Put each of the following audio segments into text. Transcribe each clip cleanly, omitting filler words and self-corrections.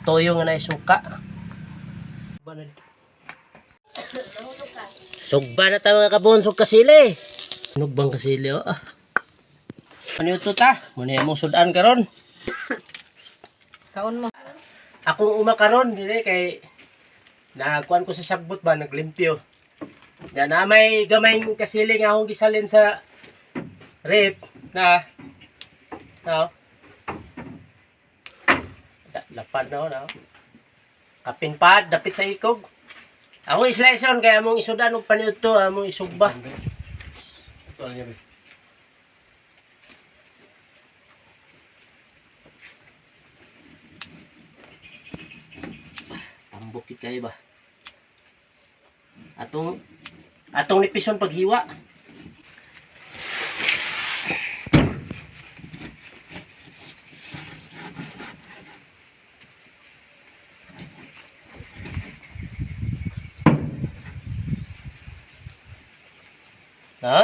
toyo nga na suka. Sugba na tayo mga kabonsog kasili. Nugbang kasili oh. Ano ito ta? Muna yung sudan karon. Kaon mo. Akong umakaron dire kay nakuan ko sa sagbot ba naglimpyo. Yan na may gamay kasili nga akong gisalin sa rep na no. Lapad na no. Kapin pad dapit sa ikog. Among islayson kaya among isudan og paniud to, among isugba. Ito niya be. Tambok kay ba. Atong nipison paghiwa.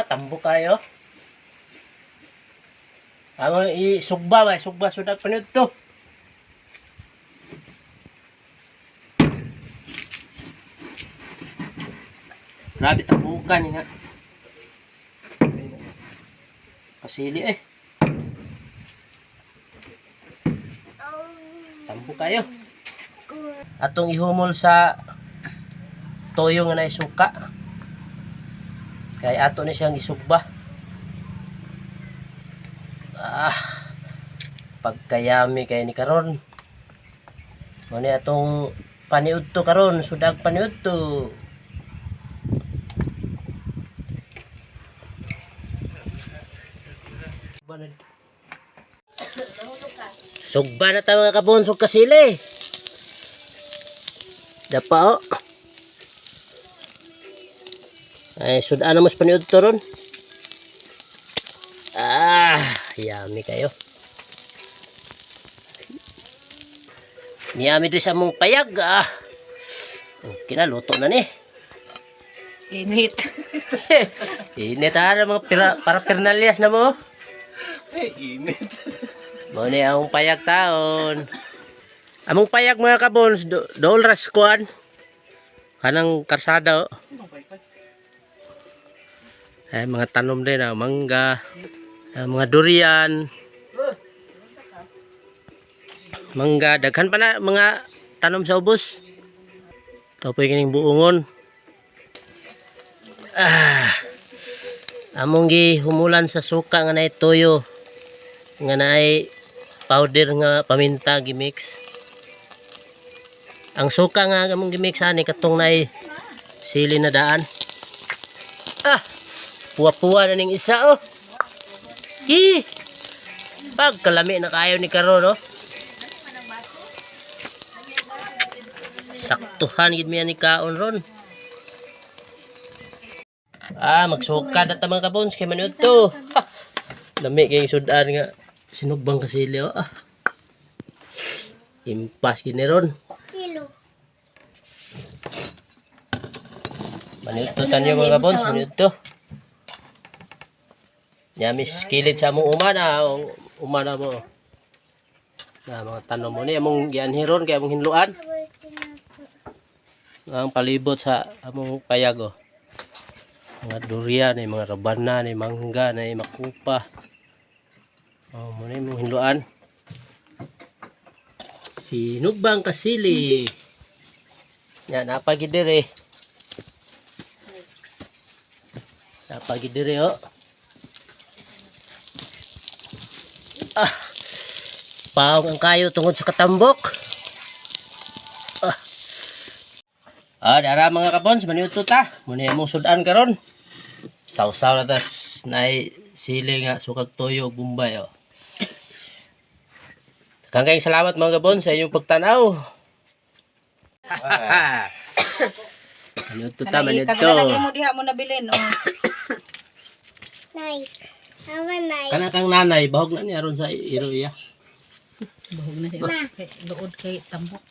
Tambok kayo. Ang isugba ba, sugba sudak paniud to. Grabe tambukan nga. Kasili eh. Tambok kayo. Atong ihumol sa toyo nga na suka. Kaya ato na siyang isugba. Pagkayami kay ni karon. Muna atong paniud to karon, sudag paniud to. Sugba na tayo mga kabonsog kasili. Dapa o. Ay, sudan na mas paniud to ron. Yummy kayo. Niyami din sa mong payag. Kinaluto na ni. Init. Init ha, mga para pernalyas na mo. Init. Muna ang payag taon. Among payag mga kabons, dool raskuan. Kanang karsada o. Ay, mga tanom din, mangga, mga durian. Mangga, daghan pa na mga tanom sa ubos. Ito po yung buungon. Among gihumulan sa suka nga na toyo. Nga na ay powder nga paminta gimix. Ang suka nga among gimix ani katong na ay sili na daan. Puwa-puwa na ning isa oh. Pagkalami na kayo ni karon oh. Saktuhan gid mi ni kaon ron. Magsuka data mga kabons kay maniud to. Lami kay sudan nga sinugbang kasili oh. Impas gid ni ron. Maniud to tanyo mga kabons, maniud to. Yamis kilid sa among umana mo. Na mga tanom mo ni among gianhiron kay among hinluan. Ang palibot sa among payag oh. Mga durian, mga rabana, mangga, makupa. Mo ni among hinluan. Sinugbang kasili. Yan napagid dire. Napagid dire oh. Pawang ang kayo tungod sa katambok. Dara mga kabons, maniuto ta. Muna yung sudan karon. Sausaw na tas na sili nga sukag toyo bumbay oh. Kangkayong salamat mga kabons sa inyong pagtanaw. Maniuto ta, maniuto. Kanang mo diha mo nabilin oh. Nay. Nay. Kana kang nanay bahog na niya ron sa iroya. Bahog na siya. Luod kay tambok.